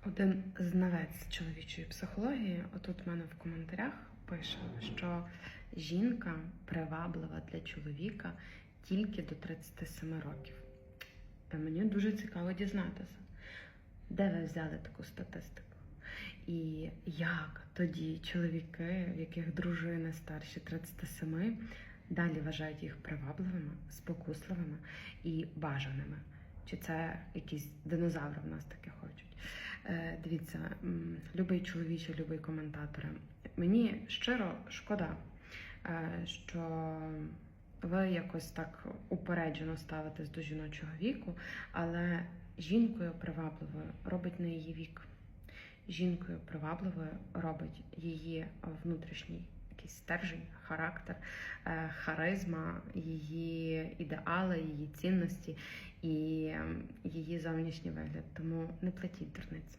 Один знавець чоловічої психології отут в мене в коментарях пише, що жінка приваблива для чоловіка тільки до 37 років. Та мені дуже цікаво дізнатися, де ви взяли таку статистику? І як тоді чоловіки, в яких дружини старші 37, далі вважають їх привабливими, спокусливими і бажаними? Чи це якісь динозаври в нас таке хочуть? Дивіться, любий чоловіче, любий коментатор, мені щиро шкода, що ви якось так упереджено ставитесь до жіночого віку, але жінкою привабливою робить не її вік. Жінкою привабливою робить її внутрішній якийсь стержень, характер, харизма, її ідеали, її цінності і її зовнішній вигляд. Тому не платіть дурниць.